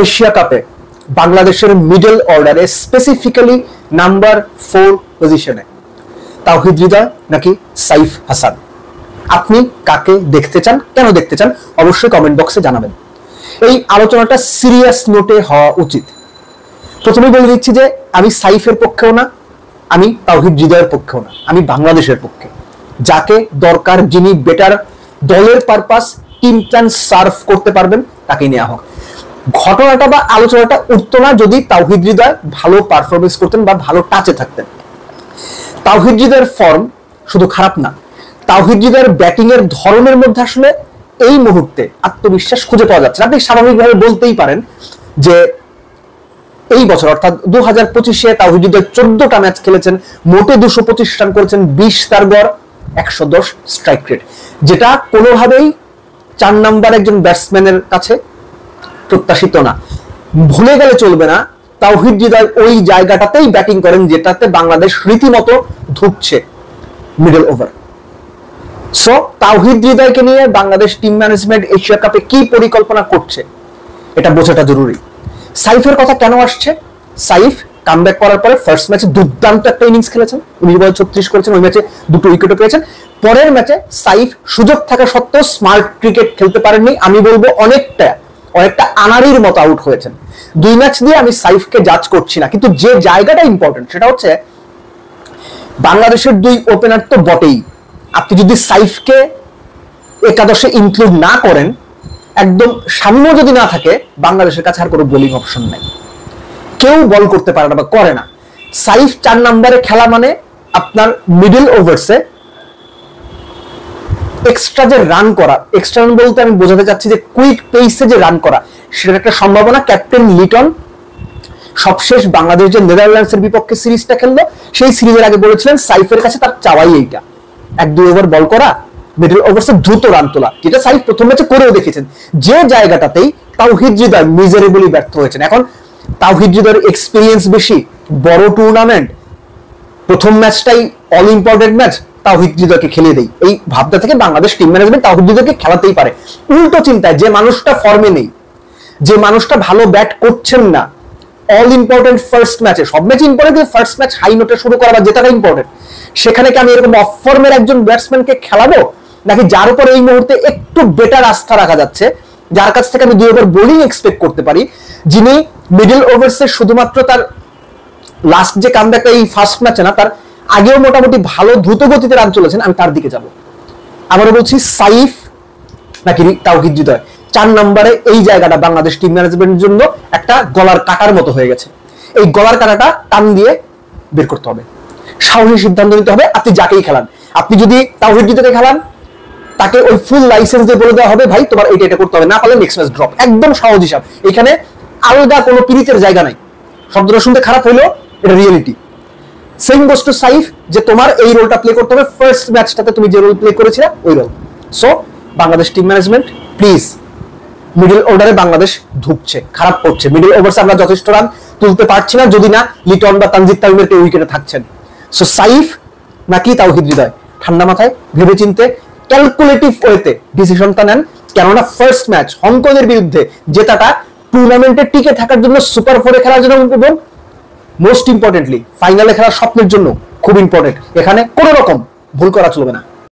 Asia কাপে বাংলাদেশের middle অর্ডারে স্পেসিফিক্যালি নাম্বার 4 পজিশনে তাওহিদ হৃদয় নাকি সাইফ হাসান? আপনি কাকে দেখতে চান, কেন দেখতে চান, অবশ্যই কমেন্ট বক্সে জানাবেন। এই আলোচনাটা সিরিয়াস নোটে হওয়া উচিত। প্রথমেই বলে দিচ্ছি যে আমি সাইফের পক্ষেও না, আমি তাওহিদ হৃদয়ের পক্ষেও না, আমি বাংলাদেশের পক্ষে। যাকে দরকার, যিনি বেটার দলের পারপাস টিম প্ল্যান সার্ভ করতে পারবেন, তাকেই নেওয়া হোক। ঘটনাটা বা আলোচনাটা উঠতো না যদি তাওহিদ হৃদয় ভালো পারফরমেন্স করতেন বা ভালো টাচে থাকতেন। তাওহিদ হৃদয়ের ফর্ম শুধু খারাপ না, তাওহিদ হৃদয়ের ব্যাটিং এর ধরনের মধ্যে আসলে এই মুহূর্তে আত্মবিশ্বাস খুঁজে পাওয়া যাচ্ছে। আপনি স্বাভাবিকভাবে বলতেই পারেন যে এই বছর অর্থাৎ 2025-এ তাওহিদ হৃদয় 14টা ম্যাচ খেলেছেন, মোটে 225 রান করেছেন, 20 তার গড়, 110 স্ট্রাইক রেট, যেটা কোনোভাবেই 4 নাম্বার একজন ব্যাটসম্যানের কাছে প্রত্যাশিত না। ভুলে গেলে চলবে না, তাওহিদ হৃদয় ওই জায়গাটাতেই ব্যাটিং করেন যেটাতে বাংলাদেশ রীতিমতো ধুঁকছে মিডল ওভার। সো তাওহিদ হৃদয়কে নিয়ে বাংলাদেশ টিম ম্যানেজমেন্ট এশিয়া কাপে কি পরিকল্পনা করছে এটা বোঝাটা জরুরি। সাইফের কথা কেন আসছে? সাইফ কামব্যাক করার পরে ফার্স্ট ম্যাচে দুর্দান্ত একটা ইনিংস খেলেছেন, 19 বলে 36 করেছেন, ওই ম্যাচে 2টো উইকেটও পেয়েছেন। পরের ম্যাচে সাইফ সুযোগ থাকা সত্ত্বেও স্মার্ট ক্রিকেট খেলতে পারেননি, আমি বলবো অনেকটা আনারির মতো আউট হয়েছেন। 2 ম্যাচ দিয়ে আমি সাইফকে জাজ করছি না, কিন্তু যে জায়গাটা ইম্পর্টেন্ট সেটা হচ্ছে বাংলাদেশের 2 ওপেনার তো বটেই, আপনি যদি সাইফকে একাদশে ইনক্লুড না করেন, একদম সামনে যদি না থাকে, বাংলাদেশের কাছে আর কোনো বোলিং অপশন নাই, কেউ বল করতে পারে না বা করে না। সাইফ 4 নম্বরে খেলা মানে আপনার মিডল ওভার্সে এক্সট্রা যে রান করা, এক্সট্রা রান বলতে আমি বোঝাতে চাচ্ছি যে কুইক পেসে যে রান করা, সেটার একটা সম্ভাবনা। ক্যাপ্টেন লিটন সবশেষ বাংলাদেশ যে নেদারল্যান্ডসের বিপক্ষে সিরিজটা খেললো, সেই সিরিজের আগে বলেছিলেন সাইফের কাছে তার চাওয়াই এইটা, 1-2 ওভার বল করা, মিডল ওভার্সে দ্রুত রান তোলা, যেটা সাইফ প্রথম ম্যাচে করেও দেখেছেন। যে জায়গাটাতেই তাওহিদ হৃদয় মিজারেবলি ব্যর্থ হয়েছেন। এখন তাওহিদ হৃদয়ের এক্সপিরিয়েন্স বেশি, বড় টুর্নামেন্ট, প্রথম ম্যাচটাই অল ইম্পর্টেন্ট ম্যাচ, তাওহিদ হৃদয়কে খেলিয়ে দেই, এই ভাবনা থেকে বাংলাদেশ টিম ম্যানেজমেন্ট তাওহিদ হৃদয়কে খেলাতেই পারে। উল্টো চিন্তায়, যে মানুষটা ফর্মে নেই, যে মানুষটা ভালো ব্যাট করছেন না, অল ইম্পর্টেন্ট ফার্স্ট ম্যাচে, সব match important, first match high নোটে শুরু করা বা জেতাটা ইম্পর্টেন্ট, সেখানে কি আমি এরকম অফ ফর্মের একজন ব্যাটসম্যানকে খেলাবো, নাকি যার উপর এই মুহূর্তে একটু বেটার আস্থা রাখা যাচ্ছে, যার কাছ থেকে আমি 2 ওভার বোলিং এক্সপেক্ট করতে পারি, যিনি মিডল ওভার্সে শুধুমাত্র তার লাস্ট যে কামব্যাকটা এই ফার্স্ট ম্যাচে না, তার আগেও মোটামুটি ভালো দ্রুত গতিতে রান চলেছেন, আমি তার দিকে যাব। আবারও বলছি, সাইফ নাকি তাওহিদ হৃদয়, 4 নম্বরে এই জায়গাটা বাংলাদেশ টিম ম্যানেজমেন্টের জন্য একটা গলার কাটার মতো হয়ে গেছে। এই গলার কাটাটা টান দিয়ে বের করতে হবে, সাহসী সিদ্ধান্ত নিতে হবে। আপনি যাকেই খেলান, আপনি যদি তাওহিদ হৃদয়কে খেলান, তাকে ওই ফুল লাইসেন্স দিয়ে বলে দেওয়া হবে, ভাই তোমার এটা করতে হবে, না পারলে নেক্সট ম্যাচ ড্রপ, একদম সহজ হিসাব। এখানে আলাদা কোনো পিরিতের জায়গা নাই। শব্দটা শুনতে খারাপ হইলেও এটা reality. Same goes to Saif, যে তোমার এই রোলটা প্লে করতে হবে, ফার্স্ট ম্যাচটাতে তুমি যে রোল প্লে করেছিলে ওই role. So Bangladesh team management please, middle অর্ডারে বাংলাদেশ ধুঁকছে, খারাপ করছে। মিডল ওভার্সে আমরা যথেষ্ট রান তুলতে পারছি না, যদি না লিটন বা তানজিদ তামিমের কেউ উইকেটে থাকছেন। সো সাইফ নাকি তাওহিদ হৃদয়, ঠান্ডা মাথায় ভেবে চিন্তে ক্যালকুলেটিভ ওয়েতে ডিসিশনটা নেন। কেননা ফার্স্ট ম্যাচ হংকংয়ের বিরুদ্ধে জেতাটা টুর্নামেন্টে টিকে থাকার জন্য, সুপার 4-এ খেলার জন্য এবং মোস্ট ইম্পর্টেন্টলি ফাইনালে খেলার স্বপ্নের জন্য খুব ইম্পর্টেন্ট। এখানে কোনো রকম ভুল করা চলবে না।